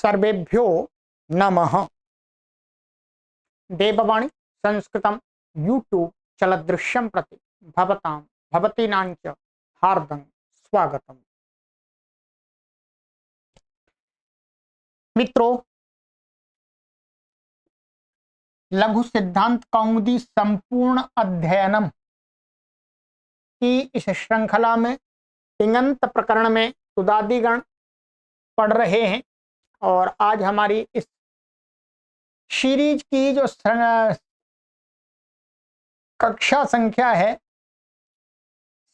सर्वेभ्यो नमः। देववाणी संस्कृतम यूट्यूब चलदृश्यम प्रति भवतां भवतीनांच हार्दं स्वागतम। मित्रों, लघु सिद्धांत कौमुदी संपूर्ण अध्ययनम की इस श्रृंखला में तिङन्त प्रकरण में सुदादिगण पढ़ रहे हैं और आज हमारी इस सीरीज की जो कक्षा संख्या है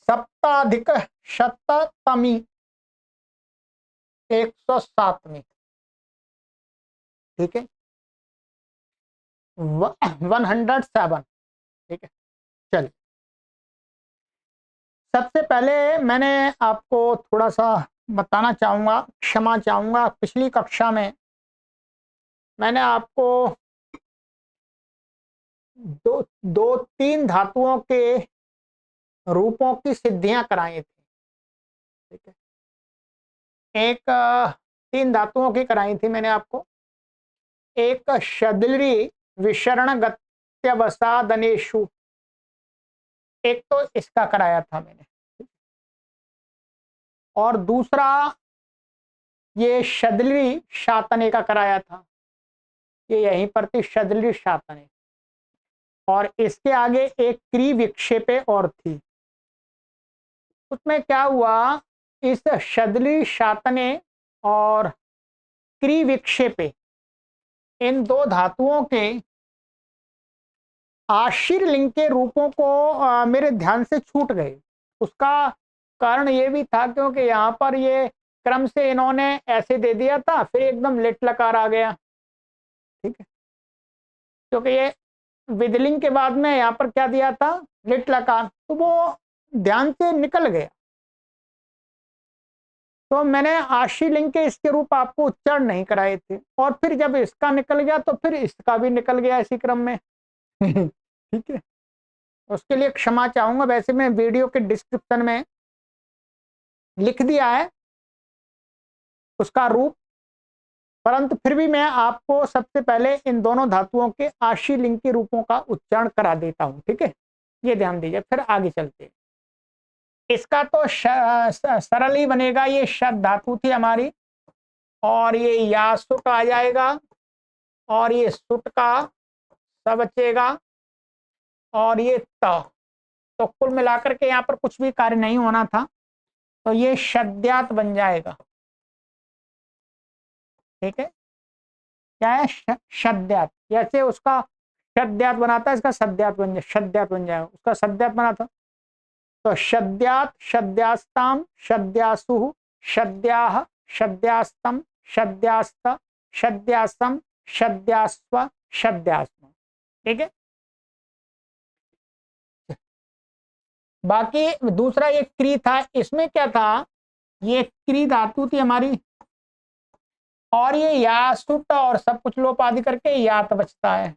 सप्ताधिक शततमी 107वीं, ठीक है, 107, ठीक है। चलिए, सबसे पहले मैंने आपको थोड़ा सा बताना चाहूंगा, क्षमा चाहूंगा। पिछली कक्षा में मैंने आपको दो तीन धातुओं के रूपों की सिद्धियां कराई थी, ठीक है। एक तीन धातुओं की कराई थी मैंने आपको। एक शदलरी विशरण गत्यवसादनेषु, एक तो इसका कराया था मैंने, और दूसरा ये शदलरी शातने का कराया था। ये यहीं पर थी शदलरी शातने, और इसके आगे एक क्री विक्षेपे और थी। उसमें क्या हुआ, इस शदलरी शातने और क्री विक्षेपे इन दो धातुओं के आशीर लिंग के रूपों को मेरे ध्यान से छूट गए। उसका कारण ये भी था क्योंकि यहाँ पर ये क्रम से इन्होंने ऐसे दे दिया था, फिर एकदम लिट लकार आ गया, ठीक है। क्योंकि ये विदलिंग के बाद में यहाँ पर क्या दिया था, लिट लकार, तो वो ध्यान से निकल गया। तो मैंने आशी लिंग के इसके रूप आपको उच्चारण नहीं कराए थे, और फिर जब इसका निकल गया तो फिर इसका भी निकल गया इसी क्रम में। ठीक है, उसके लिए क्षमा चाहूंगा। वैसे मैं वीडियो के डिस्क्रिप्शन में लिख दिया है उसका रूप, परंतु फिर भी मैं आपको सबसे पहले इन दोनों धातुओं के आशी लिंग के रूपों का उच्चारण करा देता हूं, ठीक है। ये ध्यान दीजिए, फिर आगे चलते हैं। इसका तो सरल ही बनेगा। ये शद धातु थी हमारी, और ये या सुट आ जाएगा, और ये सुट का स बचेगा, और ये त। तो कुल मिलाकर के यहाँ पर कुछ भी कार्य नहीं होना था, तो ये शद्यात बन जाएगा, ठीक है। क्या है, शद्यात। जैसे उसका शद्यात बनाता है, इसका सद्यात बन जाए, शद्यात बन जाएगा। उसका सद्यात बना था, तो शद्यात, शद्यास्ताम, शद्यासु, शद्याह, शद्यास्तम, शद्यास्त, शद्यासम, शद्यास्व, शद्यास्म, ठीक है। बाकी दूसरा एक क्री था, इसमें क्या था, ये क्री धातु थी हमारी, और ये या सुट और सब कुछ लोप आदि करके यात बचता है।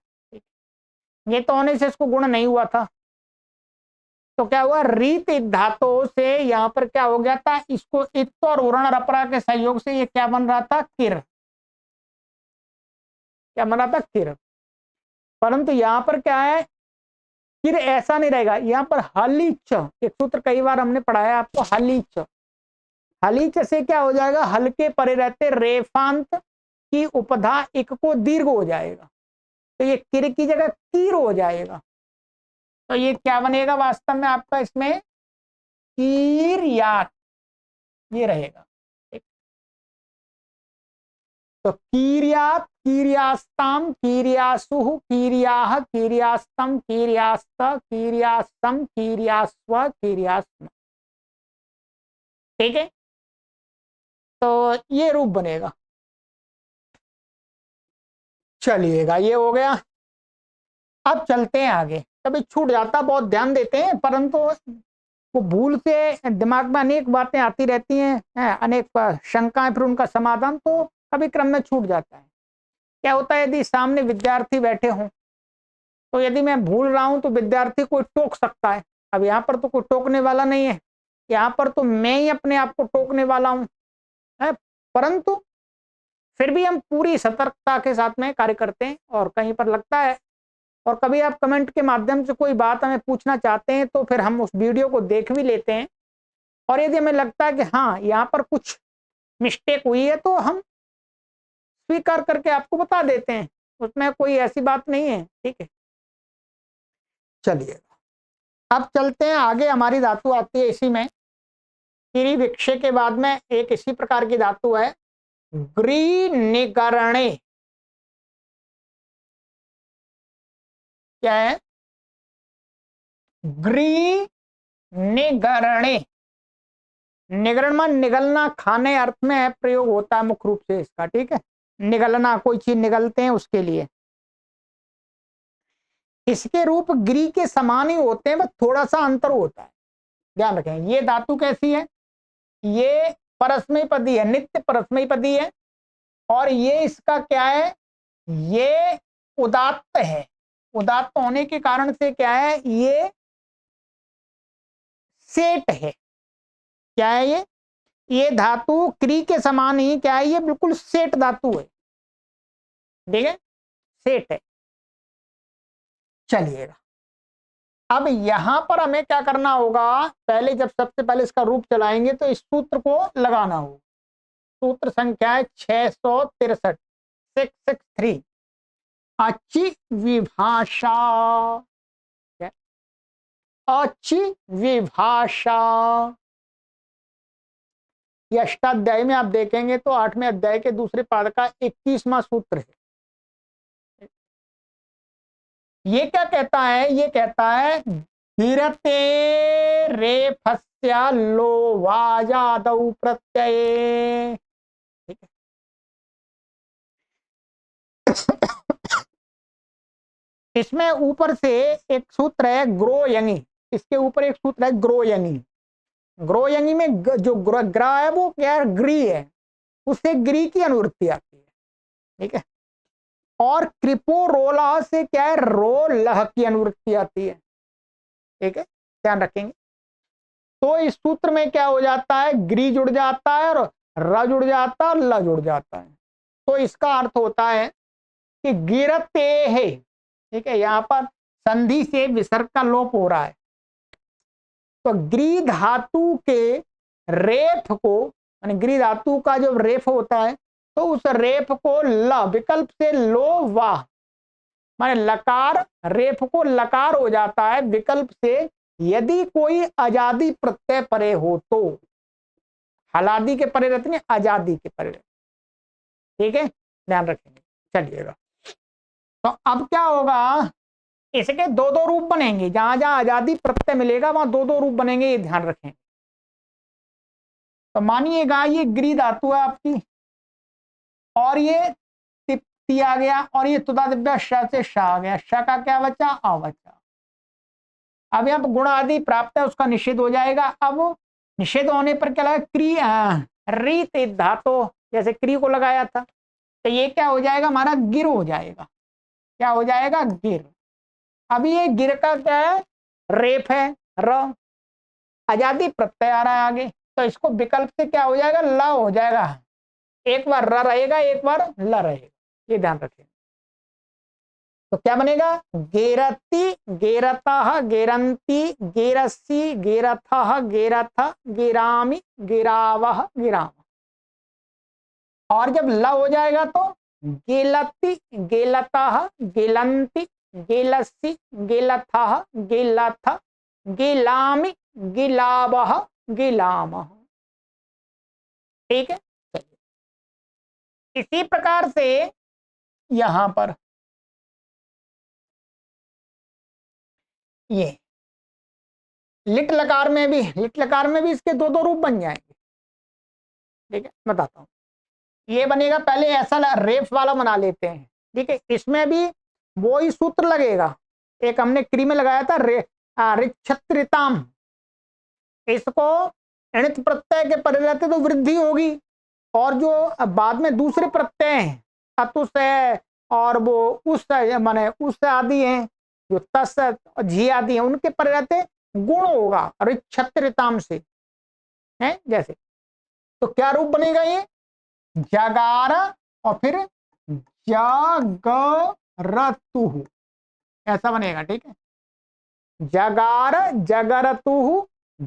ये तो होने से इसको गुण नहीं हुआ था, तो क्या हुआ, रीत धातु से यहाँ पर क्या हो गया था, इसको इत और उरण रपरा के सहयोग से ये क्या बन रहा था, किर। क्या बन रहा था, किर। परंतु यहाँ पर क्या है, किर ऐसा नहीं रहेगा। यहाँ पर हलीच, एक सूत्र कई बार हमने पढ़ाया आपको, हलीच। हलीच से क्या हो जाएगा, हल्के परे रहते रेफांत की उपधा इक को दीर्घ हो जाएगा, तो ये किर की जगह कीर हो जाएगा। तो ये क्या बनेगा वास्तव में आपका, इसमें कीरयात, ये रहेगा। तो कीर्यात, कीर्यास्ताम, कीर्यासु, कीर्याह, कीर्यास्तम, कीर्यास्त, कीर्यास्तम, कीर्यास्व, कीर्यास्म, ठीक है। तो ये रूप बनेगा। चलिएगा, ये हो गया। अब चलते हैं आगे। कभी छूट जाता, बहुत ध्यान देते हैं, परंतु वो भूल से दिमाग में अनेक बातें आती रहती हैं, अनेक शंकाएं, फिर उनका समाधान तो कभी क्रम में छूट जाता है। क्या होता है, यदि सामने विद्यार्थी बैठे हों, तो यदि मैं भूल रहा हूं तो विद्यार्थी कोई टोक सकता है। अब यहाँ पर तो कोई टोकने वाला नहीं है, यहाँ पर तो मैं ही अपने आप को टोकने वाला हूं, है। परंतु फिर भी हम पूरी सतर्कता के साथ में कार्य करते हैं, और कहीं पर लगता है और कभी आप कमेंट के माध्यम से कोई बात हमें पूछना चाहते हैं तो फिर हम उस वीडियो को देख भी लेते हैं, और यदि हमें लगता है कि हाँ यहाँ पर कुछ मिस्टेक हुई है तो हम स्वीकार करके आपको बता देते हैं, उसमें कोई ऐसी बात नहीं है। ठीक है, चलिए अब चलते हैं आगे। हमारी धातु आती है इसी में, किरीविक्षे के बाद में एक इसी प्रकार की धातु है ग्रीनिकरणे। क्या है? ग्रीनिकरणे। निगरण में निगलना, खाने अर्थ में प्रयोग होता है मुख्य रूप से इसका। ठीक है, निगलना, कोई चीज निगलते हैं उसके लिए। इसके रूप ग्री के समान ही होते हैं, बस थोड़ा सा अंतर होता है, ध्यान रखें। ये धातु कैसी है? ये परस्मयी पदी है, नित्य परस्मयी पदी है, और ये इसका क्या है? ये उदात्त है। उदात्त होने के कारण से क्या है? ये सेट है। क्या है ये? ये धातु क्री के समान ही क्या है? ये बिल्कुल सेट धातु है। ठीक है, सेट है। चलिएगा, अब यहां पर हमें क्या करना होगा? पहले जब सबसे पहले इसका रूप चलाएंगे तो इस सूत्र को लगाना होगा। सूत्र संख्या है 663, 663। अच्छी विभाषा, अच्छी विभाषा। ये अष्टाध्याय में आप देखेंगे तो 8वें अध्याय के दूसरे पाद का 21वां सूत्र है। ये क्या कहता है? ये कहता है गिरते रेफस्या लोवाजादौ प्रत्यये। ठीक है, इसमें ऊपर से एक सूत्र है ग्रोयंगी, इसके ऊपर एक सूत्र है ग्रोयंगी। ग्रोयंगी में जो ग्रा है वो क्या है? ग्री है, उससे ग्री की अनुवृत्ति आती है। ठीक है, और क्रिपोरोला से क्या है? रोलह की अनुवृत्ति आती है। ठीक है, ध्यान रखेंगे। तो इस सूत्र में क्या हो जाता है? ग्री जुड़ जाता है और र जुड़ जाता है, ल जुड़ जाता है। तो इसका अर्थ होता है कि गिरते है। ठीक है, यहां पर संधि से विसर्ग का लोप हो रहा है। तो ग्री धातु के रेफ को, यानी ग्री धातु का जो रेफ होता है तो उस रेफ को ल विकल्प से लो वाह, माने लकार, रेफ को लकार हो जाता है विकल्प से यदि कोई अजादी प्रत्यय परे हो तो। हलादी के परे रहते हैं, आजादी के परे रहते। ठीक है, ध्यान रखेंगे। चलिएगा, तो अब क्या होगा? इसके दो दो रूप बनेंगे, जहां जहां आजादी प्रत्यय मिलेगा वहां दो दो रूप बनेंगे, ये ध्यान रखें। तो मानिएगा ये ग्री धातु है आपकी, और ये ती आ गया, और ये तुदा दिव्या श से श आ गया। श का क्या बचा? आ बचा। अब यहाँ पर गुण आदि प्राप्त है, उसका निषेध हो जाएगा। अब निषेध होने पर क्या लगा? क्री रीत धातु, जैसे क्री को लगाया था, तो ये क्या हो जाएगा? हमारा गिर हो जाएगा। क्या हो जाएगा? गिर। अभी ये गिर का क्या है? रेफ है, र, आजादी प्रत्यय आ रहा है आगे, तो इसको विकल्प से क्या हो जाएगा? ल हो जाएगा। एक बार र रहेगा, एक बार ल रहेगा, ये ध्यान रखें। तो क्या बनेगा? गेरती, गेरता, गेरंती, गेरसी, गेरथ, गेरथ, गेरामी, गेरावह, गिराम। और जब ल हो जाएगा तो गेलती, गेलता, गेलंती, गेलसी, गेलथा, गेलथ, गेलामी, गिलावह, गिलाम। ठीक है, इसी प्रकार से यहां पर ये लिट लकार में भी, लिट लकार में भी इसके दो दो रूप बन जाएंगे। ठीक है, बताता हूं। ये बनेगा, पहले ऐसा रेफ वाला बना लेते हैं। ठीक है, इसमें भी वो ही सूत्र लगेगा, एक हमने क्री में लगाया था रिक्षत्रिताम। इसको अणित प्रत्यय के परे रहते तो वृद्धि होगी, और जो बाद में दूसरे प्रत्यय हैं अतुस है और वो उस माने उस आदि हैं, जो तस झी आदि हैं, उनके परे रहते गुण होगा रिक्षत्रिताम से है। जैसे तो क्या रूप बनेगा? ये जगार और फिर जागरतुः, ऐसा बनेगा। ठीक है, जगार जगरतुः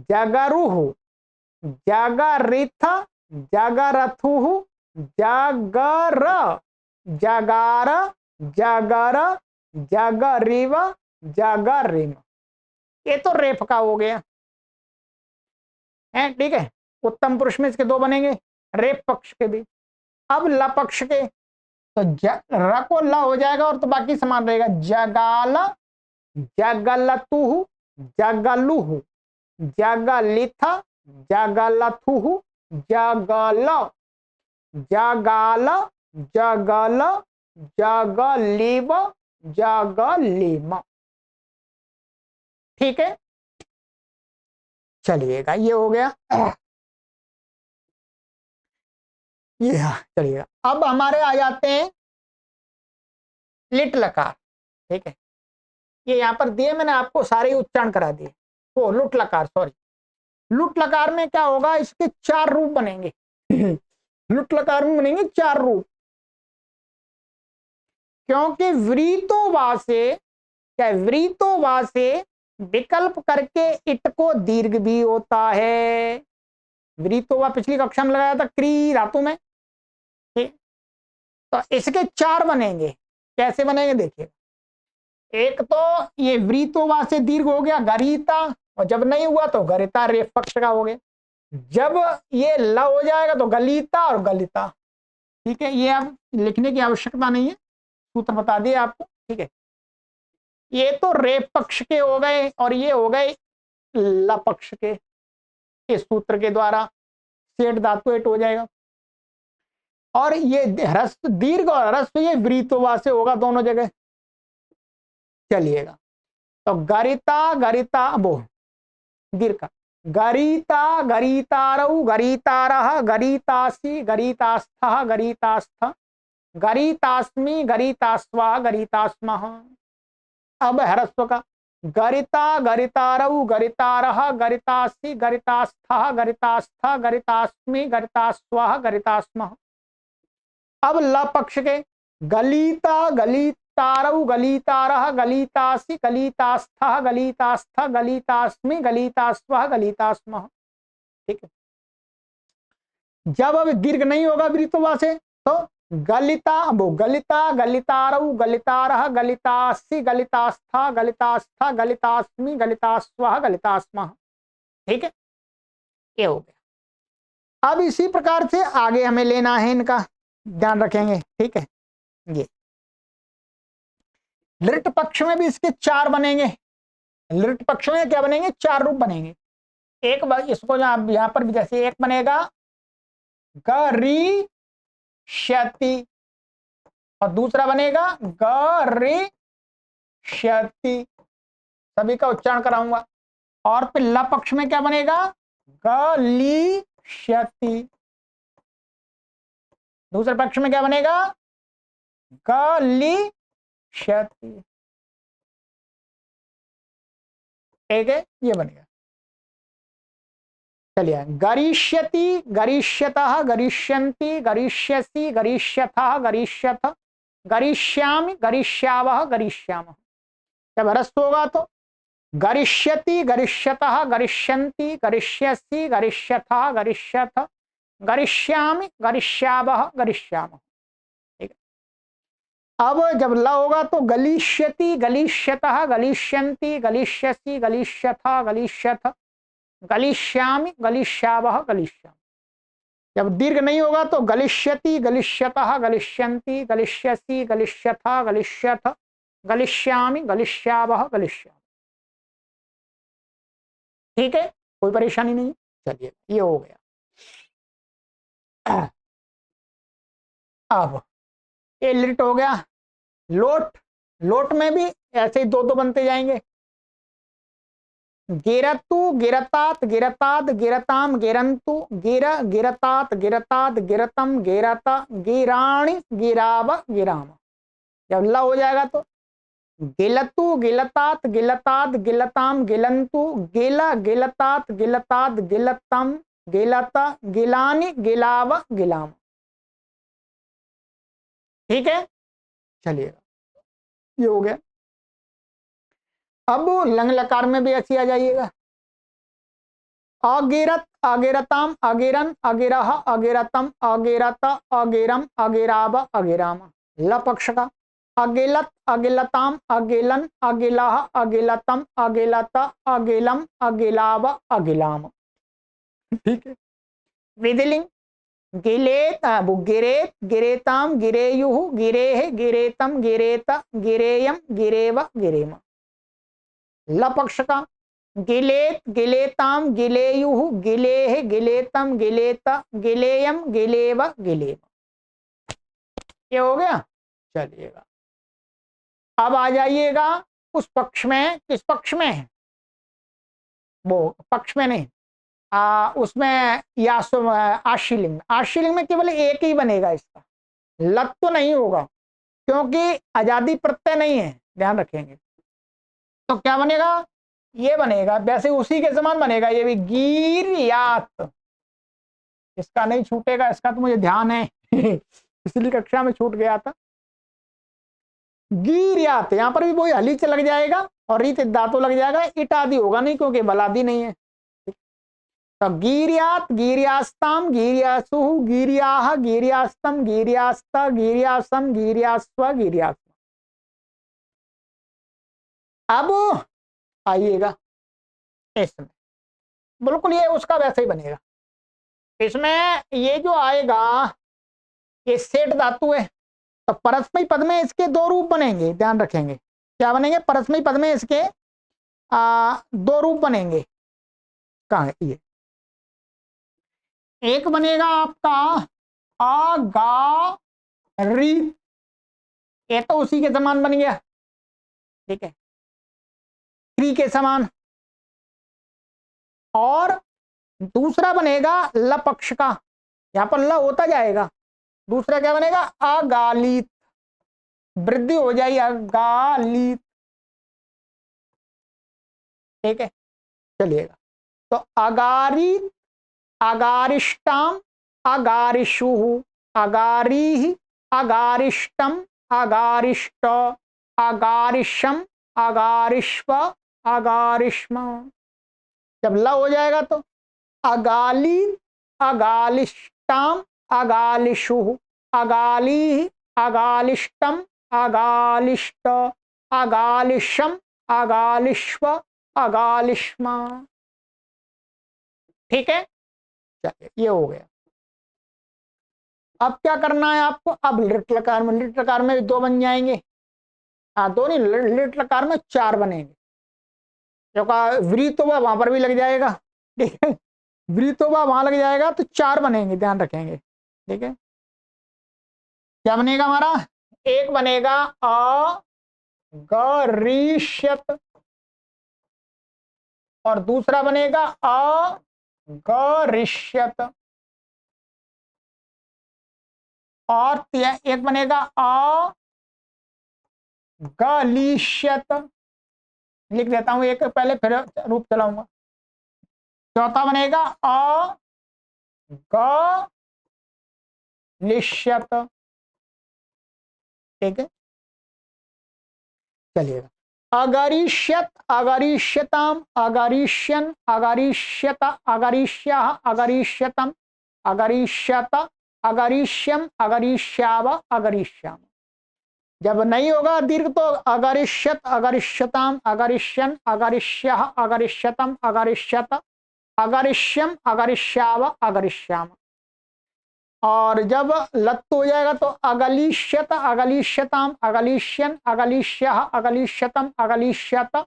जगरुः जगरिथ जगरथुः जगर जगार जगर जगरिव जगरिम। ये तो रेफ का हो गया है। ठीक है, उत्तम पुरुष में इसके दो बनेंगे, रेफ पक्ष के भी। अब ल पक्ष के तो र को ल हो जाएगा और तो बाकी समान रहेगा। जगाल जगलतुः जगलुः जगलिथ जगलथुः जगल जगाल जगल जगलिव जगलिम। ठीक है, चलिएगा, ये हो गया। ये चलिएगा, अब हमारे आ जाते हैं लिट लकार। ठीक है, ये यहां पर दिए, मैंने आपको सारे उच्चारण करा दिए। तो लुट लकार, सॉरी, लुट लकार में क्या होगा, इसके 4 रूप बनेंगे। लुट लकार में बनेंगे 4 रूप, क्योंकि व्रीतोवा से क्या, व्रीतोवा से विकल्प करके इट को दीर्घ भी होता है। व्रीतोवा पिछली कक्षा में लगाया था क्री धातु में। ठीक, तो इसके 4 बनेंगे। कैसे बनेंगे देखिए, एक तो ये व्रीतोवा से दीर्घ हो गया गरीता, और जब नहीं हुआ तो गरिता रेफ पक्ष का हो गया। जब ये ल हो जाएगा तो गलीता और गलिता। ठीक है, ये अब लिखने की आवश्यकता नहीं है, सूत्र बता दिए आपको। ठीक है, ये तो रेफ पक्ष के हो गए और ये हो गए ल पक्ष के। इस सूत्र के द्वारा सेठ धातु एट हो जाएगा। और ये ह्रस्व दीर्घ और ह्रस्व ये व्रीतोवा से होगा दोनों जगह। चलिएगा, तो गरिता गरिता वो दीर्घ, गरिता गरितारौ गरितारः गरितासि गरितास्थः गरितास्थ गरितास्मि गरितास्वा गरितास्मः। अब ह्रस्व का, गरिता गरितारौ गरितारः गरितासि गरितास्थः गरितास्थ गरितास्मि गरितास्वा गरितास्मः। अब ल पक्ष के, गलीता गलीतारौ गलीतारः गलीतासि गलीतास्थः गलीतास्थ गलीतास्मि गलीतास्वः गलीतास्मः। ठीक है, जब अब दीर्घ नहीं होगा व्रीतोवा से तो गलिता वो गलिता गलितारौ गलितारः गलितासि गलितास्थ गलितास्थ गलितास्मि गलितास्वः गलितास्मः। ठीक है, ये हो गया। अब इसी प्रकार से आगे हमें लेना है, इनका ध्यान रखेंगे। ठीक है, ये लिट पक्ष में भी इसके 4 बनेंगे। लिट पक्ष में क्या बनेंगे, 4 रूप बनेंगे। एक बार इसको यहां पर भी जैसे एक बनेगा गरीष्यति, और दूसरा बनेगा गरिष्यति। सभी का उच्चारण कराऊंगा। और फिर ल पक्ष में क्या बनेगा, गलीष्यति। दूसरे पक्ष में क्या बनेगा, गलीष्यति। ठीक है, ये बनेगा। चलिए, गरिष्यति गरिष्यतः गरिष्यन्ति गरिष्यसि गरिष्यथः गरिष्यथ गरिष्यामि गरिष्यावः गरिष्यामः। जब ह्रस्व होगा तो गरिष्यति गरिष्यतः गरिष्यन्ति गरिष्यसि गरिष्यथः गरिष्यथ गरिष्यामि गरिष्यावः गरिष्यामः। ठीक है, अब जब ल होगा तो गलिष्यति गलिष्यतः गलिष्यन्ति गलिष्यसि गलिष्यथः गरिष्यथ गलिष्यामि गलिष्यावः गरिष्यामि। जब दीर्घ नहीं होगा तो गलिष्यति गलिष्यतः गलिष्यन्ति गलिष्यसि गलिष्यथः गलिष्यथ गलिष्यामि गलिष्यावः गरिष्यामि। ठीक है, कोई परेशानी नहीं। चलिए, ये हो गया। अब ये लिट हो गया। लोट, लोट में भी ऐसे ही 2-2 बनते जाएंगे। गिरतु गिरतात गिरताद गिरताम गिरंतु गिर गिरतात गिरताद गिरतम गिरता गिराणि गिराव गिराम। जब ल हो जाएगा तो गिलतु गिलतात गिलताद गिलताम गिलंतु गिला गिलतात गिलताद गिलतम गिलता गिलानि गिलाव गिलाम। ठीक है, चलिएगा, ये हो गया। अब लंग लकार में भी ऐसी आ जाइएगा, अगेरत, अगेरताम, अगेरन, अगेरह, अगेरतम, अगेरत, अगेरम, अगेराब, अगेराम। ल पक्ष का, अगेलत, अगेलताम, अगेलन, अगेलाह, अगेलतम, अगेलत, अगेलम, अगेलाब, अगेलाम। ठीक है। विधिलिंग, गिलेत, वो गिरेत, गिरेताम, गिरेयुः, गिरेह, गिरेतम, गिरेत, गिरेयम, गिरेव, गिरेम। ल पक्ष का, गिलेत, गिलेताम, गिलेयुः, गिलेह, गिलेतम, गिलेत, गिलेयम, गिलेव, गिलेम। ये हो गया, चलिएगा। अब आ जाइएगा उस पक्ष में, किस पक्ष में है वो, पक्ष में नहीं, उसमें यासो आशीलिंग, आशीलिंग में केवल एक ही बनेगा, इसका लत तो नहीं होगा क्योंकि आजादी प्रत्यय नहीं है, ध्यान रखेंगे। तो क्या बनेगा, ये बनेगा, वैसे उसी के समान बनेगा ये भी, गिरयात। इसका नहीं छूटेगा, इसका तो मुझे ध्यान है पिछली कक्षा में छूट गया था। गिरयात, यहां पर भी वही हलीच लग जाएगा और रीत धातु लग जाएगा, इट आदि होगा नहीं क्योंकि बलादी नहीं है। तो गिरियात, गिरियास्ताम, गिरियासु, गिरियाह, गिरियास्तम, गिरियास्ता, गिरियासम, गिरियास्व, गिरियास्म। अब आइएगा इसमें, बिल्कुल ये उसका वैसे ही बनेगा। इसमें ये जो आएगा, ये सेठ धातु है, तो परस्मई पद में इसके दो रूप बनेंगे, ध्यान रखेंगे। क्या बनेंगे, परस्मई पद में इसके दो रूप बनेंगे। कहाँ है ये, एक बनेगा आपका अगारी, ये तो उसी के समान बन गया, ठीक है, क्री के समान। और दूसरा बनेगा ल पक्ष का, यहां पर ल होता जाएगा, दूसरा क्या बनेगा, अगालित, वृद्धि हो जाएगी, अगालित। ठीक है, चलिएगा। तो अगारित, अगारिष्टाम, अगारिषु, अगारी, अगारिष्टम, अगारिष्ट, अगारिशम, अगारिश्व, अगारिश्म। जब ल हो जाएगा तो अगाली, अगालिष्टाम, अगालिषु, अगाली, अगालिष्टम, अगालिष्ट, अगालिशम, अगालिश्व, अगालिश्म। ठीक है, चलिए ये हो गया। अब क्या करना है आपको, अब लिट लकार में, लिट लकार में दो बन जाएंगे, दो नहीं, लिट लकार में चार बनेंगे, क्योंकि वृतोबा वहां पर भी लग जाएगा, ठीक है, वृतोबा वहां लग जाएगा तो चार बनेंगे, ध्यान रखेंगे। ठीक है, क्या बनेगा हमारा, एक बनेगा अगरीष्यत और दूसरा बनेगा अगरिष्यत, और एक बनेगा अगलिष्यत। लिख देता हूं एक पहले, फिर रूप चलाऊंगा। चौथा बनेगा अगलिष्यत। ठीक है, चलिएगा। अगरिष्यत, अगरिष्यताम, अगरिष्यन, अगरिष्यत, अगरिष्य, अगरिष्यतम, अगरिष्यत, अगरिष्यम, अगरिष्याव, अगरिष्याम। जब नहीं होगा दीर्घ तो अगरिष्यत, अगरिष्यताम, अगरिष्यन, अगरिष्य, अगरिष्यतम, अगरिष्यत, अगरिष्यम, अगरिष्याव, अगरिष्याम। और जब लत हो जाएगा तो अगलिष्यत, अगलिष्यताम, अगलिष्यन, अगलिष्य, अगलिष्यतम, अगलिष्यत,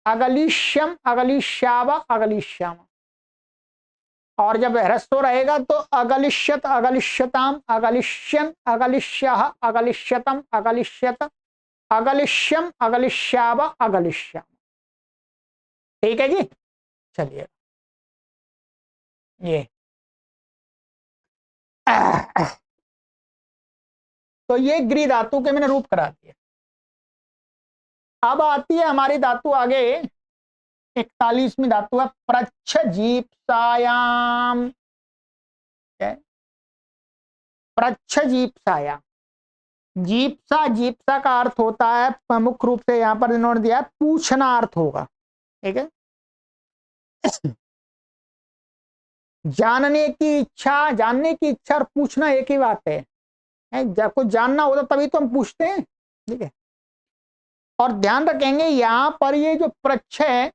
अगलिष्यम, अगलिष्याव, अगलिष्याम। और जब ह्रस्व रहेगा तो अगलिष्यत, अगलिष्यताम, अगलिष्यन, अगलिष्य, अगलिष्यतम, अगलिष्यत, अगलिष्यम, अगलिष्याव, अगलिष्याम। ठीक है जी, चलिए ये तो ये गृह धातु के मैंने रूप करा दिए। अब आती है हमारी धातु आगे, 41वीं धातु है प्रच्छजीप्सायाम। प्रच्छजीप्सायाम, जीप्सा, जीप्सा का अर्थ होता है मुख्य रूप से यहां पर इन्होंने दिया पूछना अर्थ होगा, ठीक है। जानने की इच्छा, जानने की इच्छा और पूछना एक ही बात है, जब कुछ जानना होता तभी तो हम पूछते हैं, ठीक है। और ध्यान रखेंगे यहां पर ये जो प्रच्छ है,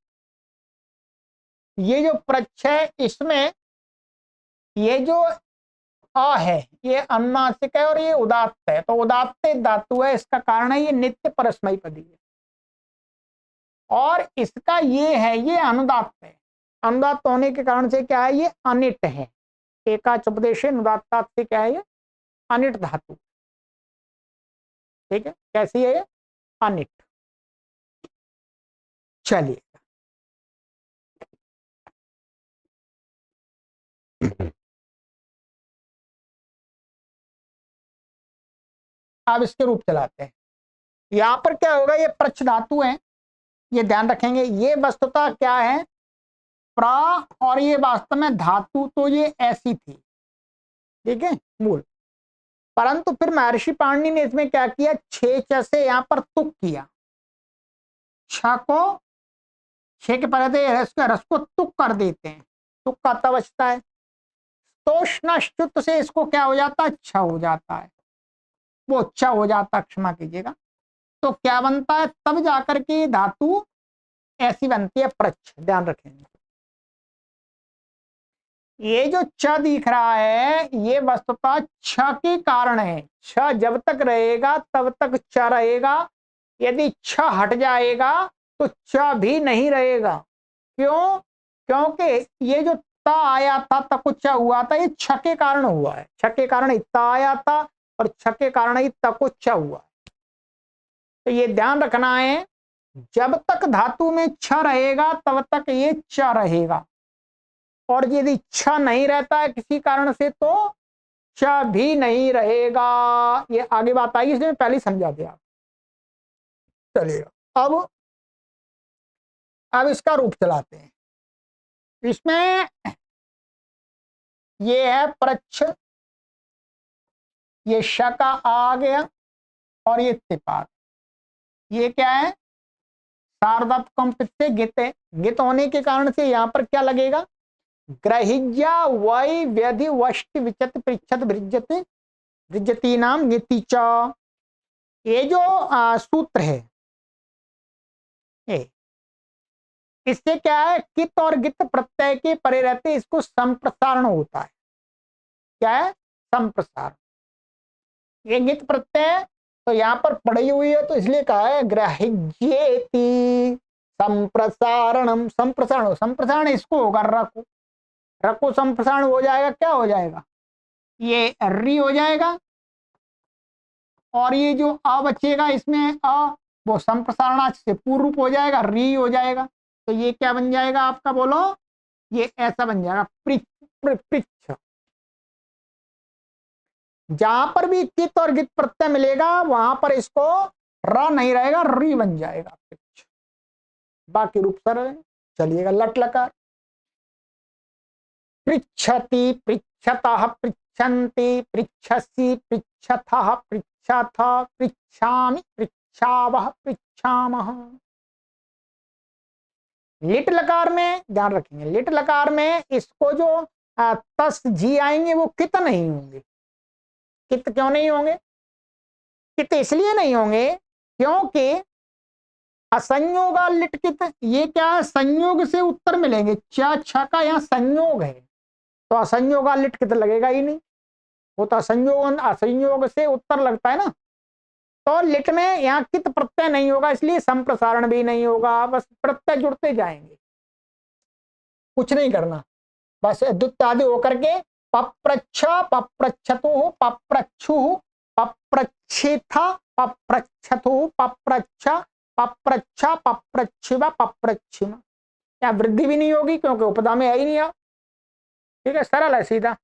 ये जो प्रच्छ है इसमें ये जो अ है ये अनुनासिक है और ये उदात्त है, तो उदात्त धातु है, इसका कारण है ये नित्य परस्मयी पदी है। और इसका ये है ये अनुदात्त है, अनुदात्त होने के कारण से क्या है ये अनिट है, एकाच उपदेश अनुदात्तात से क्या है ये अनिट धातु, ठीक है। कैसी है ये अनिट। चलिए अब इसके रूप चलाते हैं। यहां पर क्या होगा, ये प्रच्छ धातु है, ये ध्यान रखेंगे, ये वस्तुतः क्या है प्र, और ये वास्तव में धातु तो ये ऐसी थी, ठीक है मूल। परंतु फिर महर्षि पाणिनि ने इसमें क्या किया, छे च से यहां पर तुक किया, छ को छे के पहले रस को तुक कर देते हैं, तुक का तब बचता है, तोष्णश्चुत से इसको क्या हो जाता है छ हो जाता है, वो छ हो जाता, क्षमा कीजिएगा। तो क्या बनता है तब जाकर के धातु ऐसी बनती है प्रच्छ, ध्यान रखेंगे। ये जो छ दिख रहा है ये वस्तुतः छ के कारण है, छ जब तक रहेगा तब तक छ रहेगा, यदि छ हट जाएगा तो छ भी नहीं रहेगा। क्यों? क्योंकि ये जो ता आया था तक कुछ हुआ था, ये छ के कारण हुआ है, छ के कारण इत्ता आया था और छ के कारण ही तक कुछ हुआ है। तो ये ध्यान रखना है, जब तक धातु में छ रहेगा तब तक ये च रहेगा, और यदि छ नहीं रहता है किसी कारण से तो च भी नहीं रहेगा। ये आगे बात आई, इसलिए पहले समझा दिया। चलिएगा अब इसका रूप चलाते हैं। इसमें ये है प्रच्छ, ये श का आ गया और ये तिपात, ये क्या है सार्वधातुकम पित्ते गित है, गित होने के कारण से यहां पर क्या लगेगा ग्रहिज्या वै व्यधि वष्टि विचत पृच्छत वृज्यत वृज्यति नाम गिति च। ये जो सूत्र है ये, इससे क्या है कित और गित प्रत्यय के परे रहते इसको संप्रसारण होता है। क्या है संप्रसारण, ये गित प्रत्यय तो यहां पर पड़ी हुई है तो इसलिए कहा है ग्रहिज्येति संप्रसारणम, संप्रसारण, संप्रसारण इसको होगा रको, रको संप्रसारण हो जाएगा, क्या हो जाएगा ये री हो जाएगा, और ये जो अ बचेगा इसमें अ वो संप्रसारणार्थ से पूर्व रूप हो जाएगा, री हो जाएगा, तो ये क्या बन जाएगा आपका बोलो, ये ऐसा बन जाएगा पृच्छ। जहां पर भी कित और गित प्रत्यय मिलेगा वहां पर इसको र नहीं रहेगा, री बन जाएगा पृच्छ, बाकी रूप सरल है। चलिएगा लट लकार, पृच्छति पृच्छतः पृच्छन्ति पृच्छसि पृच्छथः पृच्छथ पृच्छामि पृच्छावः पृच्छामः। लिट लकार में ध्यान रखेंगे, लिट लकार में इसको जो तस जी आएंगे वो कित नहीं होंगे। कित क्यों नहीं होंगे, कित इसलिए नहीं होंगे क्योंकि असंयोगा लिट कित, ये क्या है संयोग से उत्तर मिलेंगे, च छ का यहाँ संयोग है तो असंयोगा लिट कित लगेगा ही नहीं, वो तो असंयोग असंयोग से उत्तर लगता है ना, तो लिट में यहाँ कित प्रत्यय नहीं होगा इसलिए संप्रसारण भी नहीं होगा, बस प्रत्यय जुड़ते जाएंगे, कुछ नहीं करना, बस दुत्त आदि होकर के पप्रच्छ पप्रच्छतु पप्रच्छु पप्रच्छेथा पप्रच्छतु पप्रच्छ पप्रच्छा पप्रच्छिवा पप्रच्छिमा, यहाँ वृद्धि भी नहीं होगी क्योंकि उपदा में है ही नहीं। ठीक है सरल है सीधा।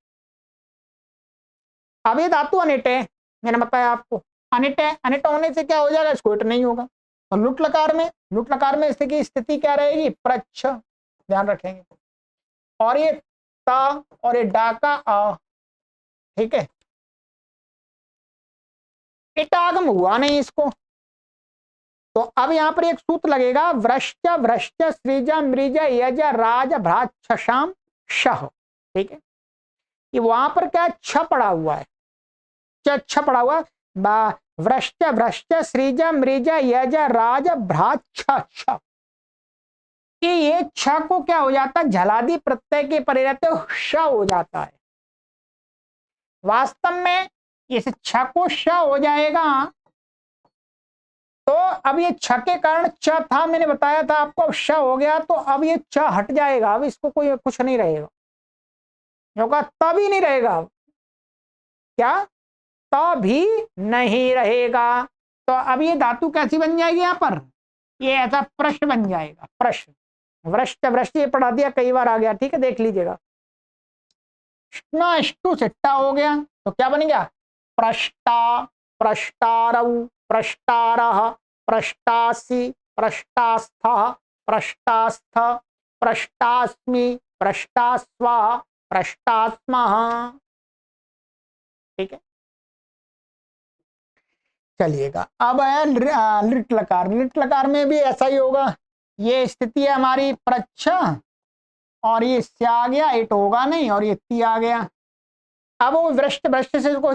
अब ये धातु अनिट है, मैंने बताया आपको अनिट है, अनिट होने से क्या हो जाएगा इसको इट नहीं होगा, और लुट लकार में, लुट लकार में इसकी स्थिति क्या रहेगी प्रच्छ, ध्यान रखेंगे। और ये ता और ये डा का आ, ठीक है इटागम हुआ नहीं इसको। तो अब यहां पर एक सूत्र लगेगा, वृश्च वृश्च श्रीज मृज यज राज भ्रात छशाम शह। ठीक है, ये वहां पर क्या छ पड़ा हुआ है, छ पड़ा हुआ है। वृश्च वृश्च श्रीज मृज यज राज भ्रात छ, ये छ को क्या हो जाता है, झलादी प्रत्यय के परे रहते श हो जाता है। वास्तव में इस छ को श हो जाएगा, तो अब ये छ के कारण च था, मैंने बताया था आपको, अब श हो गया तो अब ये च हट जाएगा, अब इसको कोई कुछ नहीं रहेगा, होगा तभी नहीं रहेगा, क्या तभी नहीं रहेगा। तो अब ये धातु कैसी बन जाएगी यहां पर, ये ऐसा प्रश्न बन जाएगा, प्रश्न। वृष्ट वृष्ट ये पढ़ा दिया, कई बार आ गया, ठीक है, देख लीजिएगा। ष्टु सिट्टा हो गया तो क्या बन गया, प्रष्टा प्रष्टारऊ प्रष्टारः प्रष्टासि प्रष्टास्थ प्रष्टास्थ प्रष्टास्मि प्रष्टास्वः प्रष्टास्मः। ठीक है, चलिएगा। अब है लिट लकार। लिट लकार में भी ऐसा ही होगा, ये स्थिति है हमारी प्रच्छ, और ये इससे आ गया, इट होगा नहीं, और ये ती आ गया। अब वो वृष्ट वृष्ट से इसको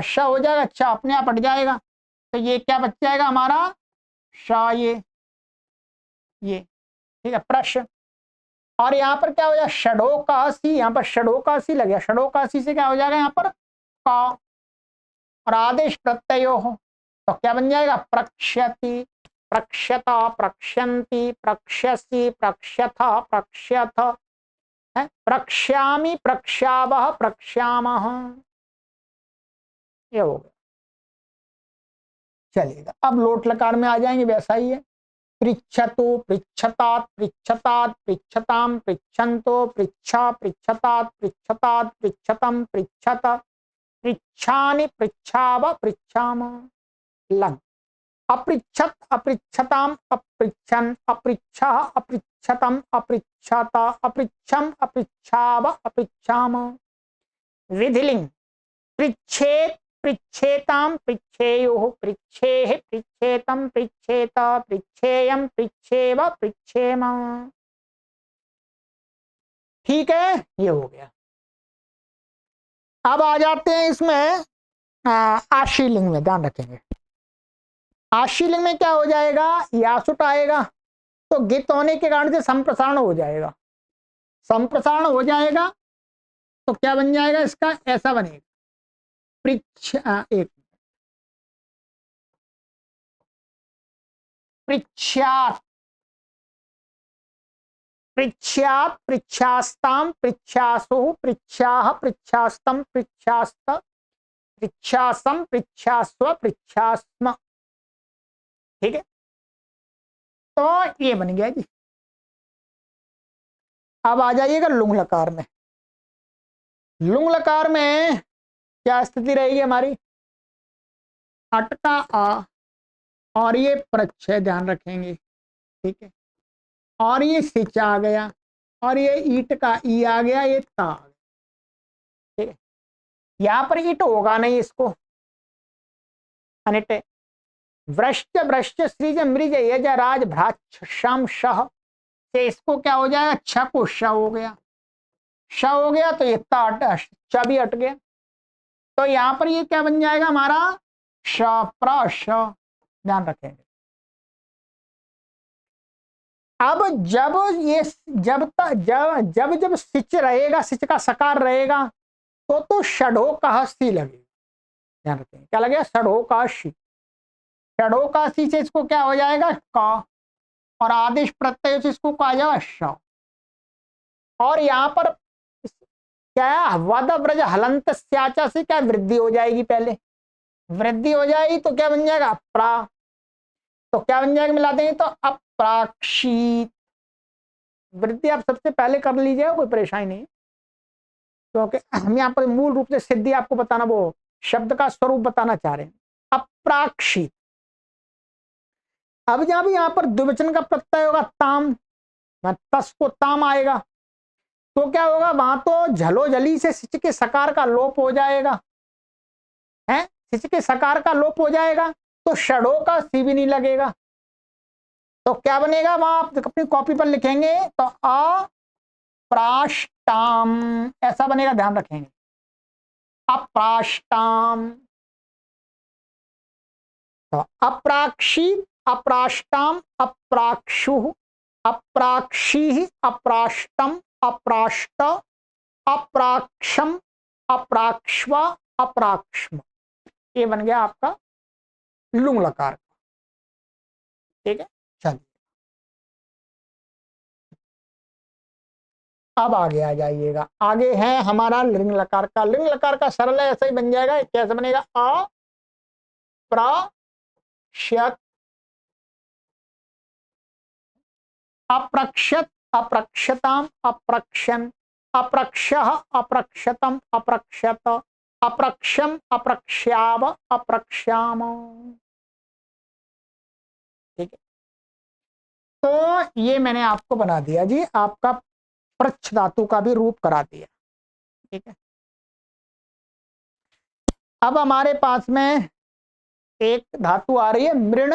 श हो जाएगा, अच्छा अपने आप हट जाएगा, तो ये क्या बच जाएगा हमारा, श ये ठीक है, प्रश्न। और यहाँ पर क्या हो जाएगा, षडोकासी, यहाँ पर षडोकासी लग गया, षडोकासी से क्या हो जाएगा यहाँ पर का, और आदेश प्रत्ययो हो तो क्या बन जाएगा, प्रक्ष्यति प्रक्ष्यता प्रक्ष्यन्ति प्रक्ष्यसि प्रक्ष्यथ प्रक्ष्यथ है, प्रक्ष्यामि प्रक्ष्यावः प्रक्ष्यामः, ये हो गया। चलिएगा, अब लोट लकार में आ जाएंगे, वैसा ही है, पृच्छतु पृच्छतात पृच्छतात पृच्छताम पृच्छन्तो पृच्छा पृच्छतात पृच्छतात पृच्छतम पृच्छत पृच्छानि पृच्छाव पृच्छाम। लंग अपृच्छत अपृच्छताम अपृच्छन अपृच्छा अपृच्छतम अपृच्छत अपृच्छम अपृच्छाव अपृच्छाम। विधिलिंग पृच्छेत पृच्छेताम पृच्छेयुः पृच्छेः पृच्छेतम पृच्छेत पृच्छेयम पृच्छेव पृच्छेम। ठीक है, ये हो गया। अब आ जाते हैं इसमें आशीलिंग में, ध्यान रखेंगे। आशीलिंग में क्या हो जाएगा, यासुट आएगा, तो गित होने के कारण से संप्रसारण हो जाएगा, संप्रसारण हो जाएगा तो क्या बन जाएगा इसका, ऐसा बनेगा, एक पृच्छ्यात् पृच्छ्यात् पृच्छास्ताम पृच्छासुः पृच्छाः पृच्छास्तम पृच्छास्त पृच्छासम पृच्छास्व पृच्छास्म। ठीक है, तो ये बन गया जी। अब आ जाइएगा लुंग लकार में। लुंग लकार में क्या स्थिति रहेगी हमारी, अटका आ, और ये प्रच्छय ध्यान रखेंगे, ठीक है, और ये सिच आ गया, और ये ईट का ई आ गया, ये ता आ गया। ठीक है, यहां पर ईट होगा नहीं, इसको अनिट। वृश्च वृश्च श्रीज मृज यज राज भ्रात शम शह से इसको क्या हो जाएगा, छ को श हो गया, श हो गया तो ये च भी हट गया, तो यहां पर ये क्या बन जाएगा हमारा, श प्र श। ध्यान रखेंगे। अब जब ये जब जब सिच रहेगा, सिच का सकार रहेगा, तो षडो का सी लगेगा। ध्यान रखेंगे, क्या लगेगा, षडो का सी। षडो का सी से इसको क्या हो जाएगा, का, और आदेश प्रत्यय से इसको कहा जाएगा श। और यहाँ पर क्या वद व्रज हलंत स्याचा से क्या वृद्धि हो जाएगी, पहले वृद्धि हो जाएगी तो क्या बन जाएगा, अपरा, तो क्या बन जाएगा, मिला देंगे तो अप्राक्षित। वृद्धि आप सबसे पहले कर लीजिएगा, कोई परेशानी नहीं, क्योंकि हम यहाँ पर मूल रूप से सिद्धि आपको बताना, वो शब्द का स्वरूप बताना चाह रहे हैं। अप्राक्षित। अब जब यहाँ पर द्विवचन का प्रत्यय होगा ताम, तस को ताम आएगा, तो क्या होगा, वहां तो झलो झली से सिच के सकार का लोप हो जाएगा, है, सिच के सकार का लोप हो जाएगा तो षडो का सी भी नहीं लगेगा। तो क्या बनेगा, वहां आप अपनी कॉपी पर लिखेंगे तो अप्राष्टाम ऐसा बनेगा, ध्यान रखेंगे। अप्राष्टाम, तो अप्राक्षी, अप्राष्टाम, अप्राक्षु, अप्राक्षी, अप्राष्टम, अप्राष्ट, अप्राक्षम, अप्राक्ष्वा, अप्राक्ष्म। ये बन गया आपका लुंग लकार। ठीक है, चलिए अब आगे आ जाइएगा। आगे है हमारा लिंग लकार का। लिंग लकार का सरल है, ऐसा ही बन जाएगा। कैसे बनेगा, अप्रक्षत, अप्रक्षत, अप्रक्षताम, अप्रक्षन, अप्रक्षः, अप्रक्षतम, अप्रक्षत, अप्रक्षम, अप्रक्ष्याव, अप्रक्ष्याम। ठीक है, तो ये मैंने आपको बना दिया जी, आपका प्रच्छ धातु का भी रूप करा दिया। ठीक है, अब हमारे पास में एक धातु आ रही है मृण,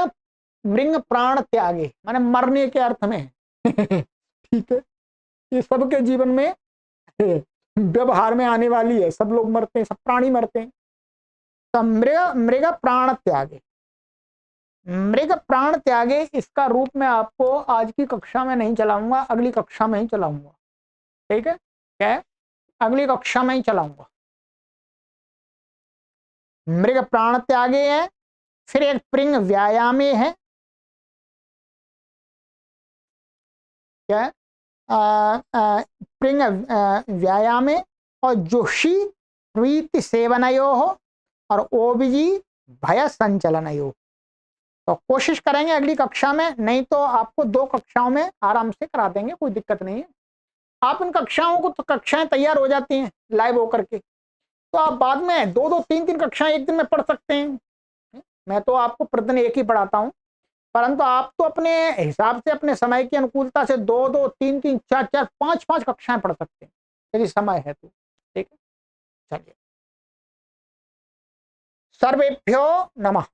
मृंग प्राण त्यागे, माने मरने के अर्थ में। ठीक है, ये सबके जीवन में व्यवहार में आने वाली है, सब लोग मरते हैं, सब प्राणी मरते हैं। तो मृग, मृग प्राण त्यागे, मृग प्राण त्यागे, इसका रूप मैं आपको आज की कक्षा में नहीं चलाऊंगा, अगली कक्षा में ही चलाऊंगा। ठीक है, क्या है, अगली कक्षा में ही चलाऊंगा। मृग प्राण त्यागे है, फिर एक प्रिंग व्यायामे है, क्या है, प्रिंग व्यायामे, और जोशी प्रीति सेवनयो हो, और ओबिजी भय संचलनयो। तो कोशिश करेंगे अगली कक्षा में, नहीं तो आपको 2 कक्षाओं में आराम से करा देंगे, कोई दिक्कत नहीं है। आप इन कक्षाओं को, तो कक्षाएं तैयार हो जाती हैं लाइव होकर के, तो आप बाद में 2-2, 3-3 कक्षाएं एक दिन में पढ़ सकते हैं। मैं तो आपको प्रतिदिन एक ही पढ़ाता हूं, परंतु आप तो अपने हिसाब से, अपने समय की अनुकूलता से 2-2, 3-3, 4-4, 5-5 कक्षाएं पढ़ सकते हैं यदि समय है तो। ठीक है, चलिए, सर्वेभ्यो नमः।